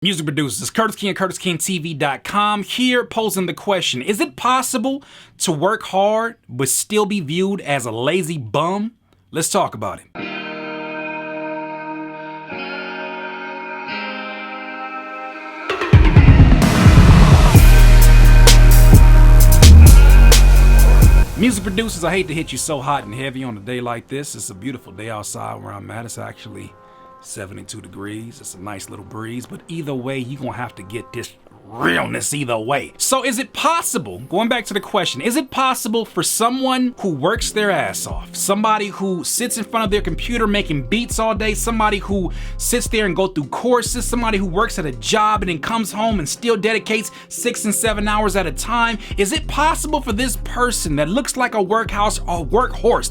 Music producers, Curtis King at CurtisKingTV.com here posing the question, is it possible to work hard but still be viewed as a lazy bum? Let's talk about it. Music producers, I hate to hit you so hot and heavy on a day like this. It's a beautiful day outside where I'm at. It's actually 72 degrees. It's a nice little breeze, but either way, you're gonna have to get this realness either way. So is it possible, going back to the question, is it possible for someone who works their ass off, somebody who sits in front of their computer making beats all day, somebody who sits there and go through courses, somebody who works at a job and then comes home and still dedicates 6 and 7 hours at a time, is it possible for this person that looks like a workhorse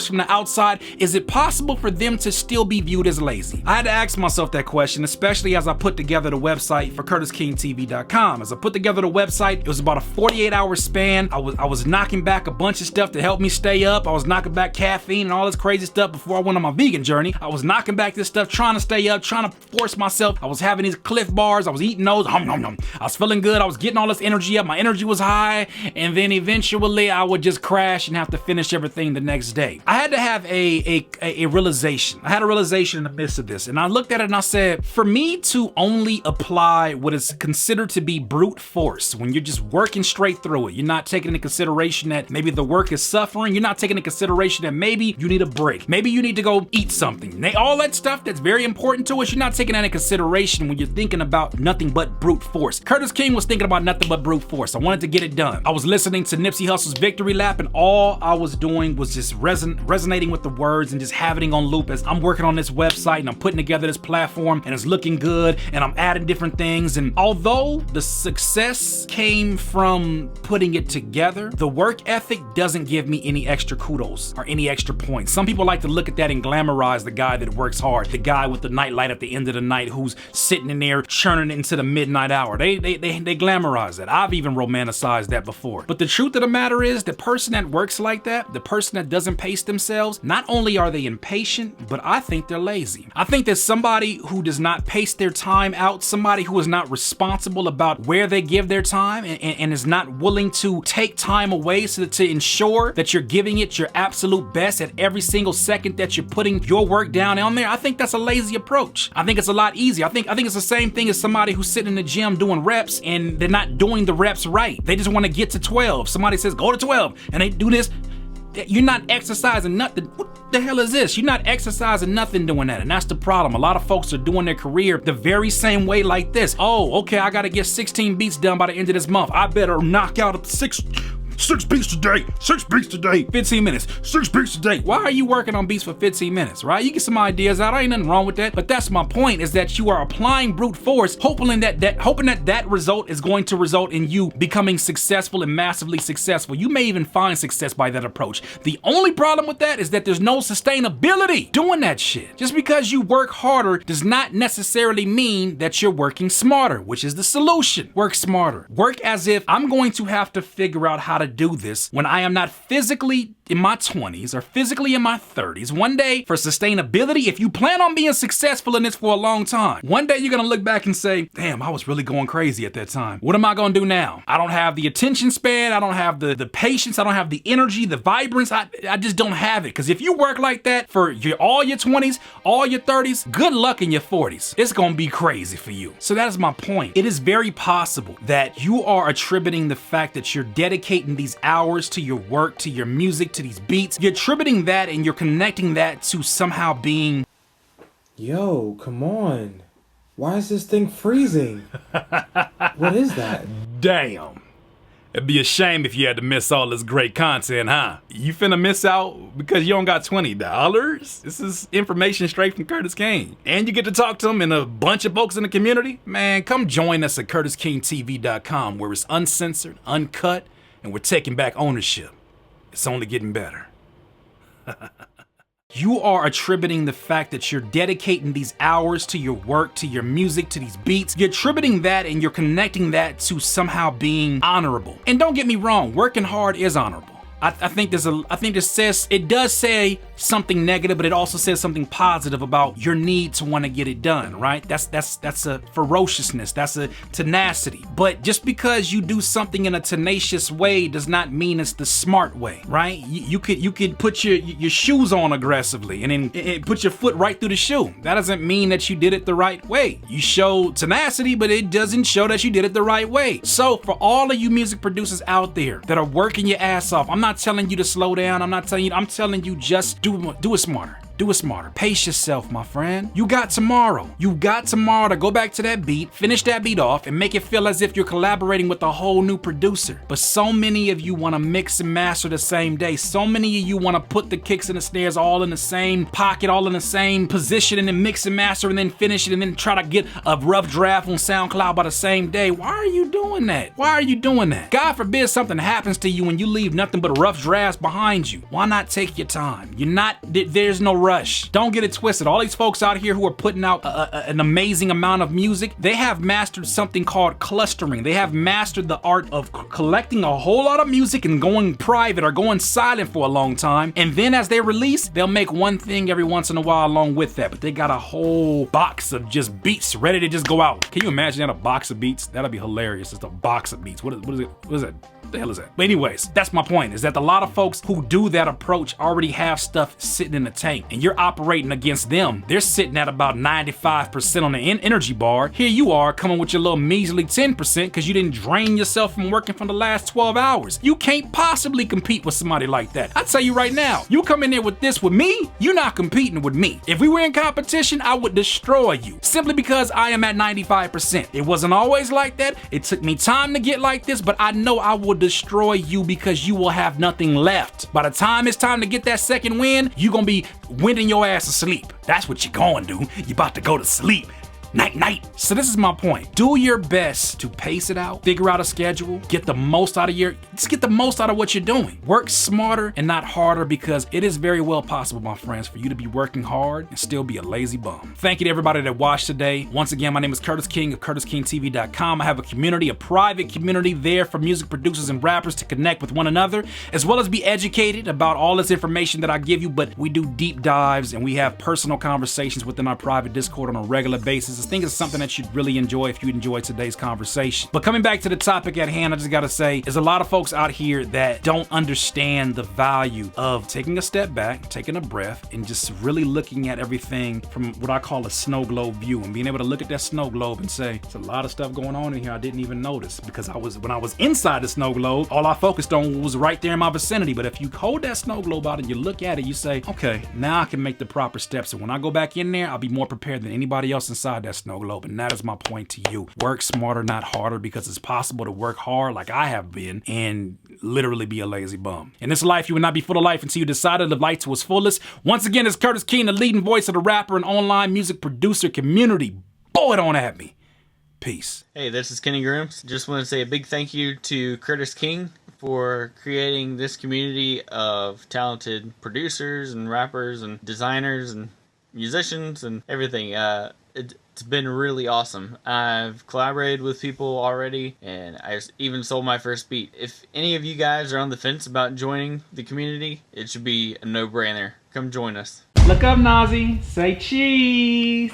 from the outside, is it possible for them to still be viewed as lazy? I had to ask myself that question, especially as I put together the website for CurtisKingTV.com. As I put together the website, it was about a 48-hour span. I was knocking back a bunch of stuff to help me stay up. I was knocking back caffeine and all this crazy stuff before I went on my vegan journey. I was knocking back this stuff, trying to stay up, trying to force myself. I was having these Cliff bars. I was eating those. I was feeling good. I was getting all this energy up. My energy was high. And then eventually I would just crash and have to finish everything the next day. I had to have a realization. I had a realization in the midst of this. And I looked at it and I said, for me to only apply what is considered to be brute force, when you're just working straight through it, you're not taking into consideration that maybe the work is suffering, you're not taking into consideration that maybe you need a break, maybe you need to go eat something, all that stuff that's very important to us, you're not taking that into consideration when you're thinking about nothing but brute force. Curtis King was thinking about nothing but brute force. I wanted to get it done. I was listening to Nipsey Hussle's Victory Lap, and all I was doing was just resonating with the words and just having it on loop as I'm working on this website and I'm putting together this platform and it's looking good and I'm adding different things. And although the success came from putting it together, the work ethic doesn't give me any extra kudos or any extra points. Some people like to look at that and glamorize the guy that works hard, the guy with the nightlight at the end of the night who's sitting in there churning into the midnight hour. They glamorize it. I've even romanticized that before. But the truth of the matter is, the person that works like that, the person that doesn't pace themselves, not only are they impatient, but I think they're lazy. I think that somebody who does not pace their time out, somebody who is not responsible about where they give their time and is not willing to take time away to ensure that you're giving it your absolute best at every single second that you're putting your work down on there, I think that's a lazy approach. I think it's a lot easier. I think it's the same thing as somebody who's sitting in the gym doing reps and they're not doing the reps right. They just want to get to 12. Somebody says, go to 12, and they do this. You're not exercising nothing. What the hell is this? You're not exercising nothing doing that. And that's the problem. A lot of folks are doing their career the very same way like this. Oh, okay, I gotta get 16 beats done by the end of this month. I better knock out 6 beats today, 15 minutes, 6 beats today. Why are you working on beats for 15 minutes, right? You get some ideas out, ain't nothing wrong with that, but that's my point, is that you are applying brute force, hoping that result is going to result in you becoming successful and massively successful. You may even find success by that approach. The only problem with that is that there's no sustainability doing that shit. Just because you work harder does not necessarily mean that you're working smarter, which is the solution. Work smarter. Work as if I'm going to have to figure out how to do this when I am not physically in my 20s or physically in my 30s. One day, for sustainability, if you plan on being successful in this for a long time, one day you're gonna look back and say, damn, I was really going crazy at that time. What am I gonna do now? I don't have the attention span, I don't have the patience, I don't have the energy, the vibrance, I just don't have it. Because if you work like that for all your 20s, all your 30s, good luck in your 40s. It's gonna be crazy for you. So that is my point. It is very possible that you are attributing the fact that you're dedicating these hours to your work, to your music, to these beats, you're attributing that and you're connecting that to somehow being... Yo, come on. Why is this thing freezing? What is that? Damn. It'd be a shame if you had to miss all this great content, huh? You finna miss out because you don't got $20? This is information straight from Curtis King. And you get to talk to him and a bunch of folks in the community? Man, come join us at CurtisKingTV.com, where it's uncensored, uncut, and we're taking back ownership. It's only getting better. You are attributing the fact that you're dedicating these hours to your work, to your music, to these beats. You're attributing that and you're connecting that to somehow being honorable. And don't get me wrong, working hard is honorable. I think it does say something negative, but it also says something positive about your need to want to get it done, right? That's a ferociousness, that's a tenacity. But just because you do something in a tenacious way does not mean it's the smart way, right? You could put your shoes on aggressively and then put your foot right through the shoe. That doesn't mean that you did it the right way. You show tenacity, but it doesn't show that you did it the right way. So for all of you music producers out there that are working your ass off, I'm not telling you to slow down. I'm telling you just do it smarter. Do it smarter. Pace yourself, my friend. You got tomorrow. You got tomorrow to go back to that beat, finish that beat off, and make it feel as if you're collaborating with a whole new producer. But so many of you want to mix and master the same day. So many of you want to put the kicks and the snares all in the same pocket, all in the same position, and then mix and master and then finish it and then try to get a rough draft on SoundCloud by the same day. Why are you doing that? Why are you doing that? God forbid something happens to you and you leave nothing but rough drafts behind you. Why not take your time? There's no rush. Don't get it twisted. All these folks out here who are putting out an amazing amount of music, they have mastered something called clustering. They have mastered the art of collecting a whole lot of music and going private or going silent for a long time. And then as they release, they'll make one thing every once in a while along with that. But they got a whole box of just beats ready to just go out. Can you imagine that? A box of beats? That'd be hilarious. Just a box of beats. What is it? What is that? The hell is that? But anyways, that's my point, is that a lot of folks who do that approach already have stuff sitting in the tank and you're operating against them. They're sitting at about 95% on the energy bar. Here you are coming with your little measly 10% because you didn't drain yourself from working for the last 12 hours. You can't possibly compete with somebody like that. I tell you right now, you come in there with this with me, you're not competing with me. If we were in competition, I would destroy you simply because I am at 95%. It wasn't always like that. It took me time to get like this, but I know I will destroy you because you will have nothing left. By the time it's time to get that second win, you're gonna be winding your ass asleep. That's what you're gonna do. You're about to go to sleep. Night, night. So this is my point. Do your best to pace it out, figure out a schedule, get the most out of what you're doing. Work smarter and not harder, because it is very well possible, my friends, for you to be working hard and still be a lazy bum. Thank you to everybody that watched today. Once again, my name is Curtis King of CurtisKingTV.com. I have a community, a private community there for music producers and rappers to connect with one another, as well as be educated about all this information that I give you, but we do deep dives and we have personal conversations within our private Discord on a regular basis. I think it's something that you'd really enjoy if you enjoyed today's conversation. But coming back to the topic at hand, I just gotta say, there's a lot of folks out here that don't understand the value of taking a step back, taking a breath, and just really looking at everything from what I call a snow globe view, and being able to look at that snow globe and say, there's a lot of stuff going on in here I didn't even notice, because when I was inside the snow globe, all I focused on was right there in my vicinity. But if you hold that snow globe out and you look at it, you say, okay, now I can make the proper steps, and when I go back in there, I'll be more prepared than anybody else inside that snow globe. And that is my point to you. Work smarter, not harder, because it's possible to work hard like I have been and literally be a lazy bum. In this life, you will not be full of life until you decide to live life to its fullest. Once again, it's Curtis King, the leading voice of the rapper and online music producer community. Boy, don't at me. Peace. Hey, this is Kenny Grooms. Just want to say a big thank you to Curtis King for creating this community of talented producers and rappers and designers and musicians and everything. It's been really awesome. I've collaborated with people already, and I even sold my first beat. If any of you guys are on the fence about joining the community, it should be a no-brainer. Come join us. Look up, Nazi. Say cheese.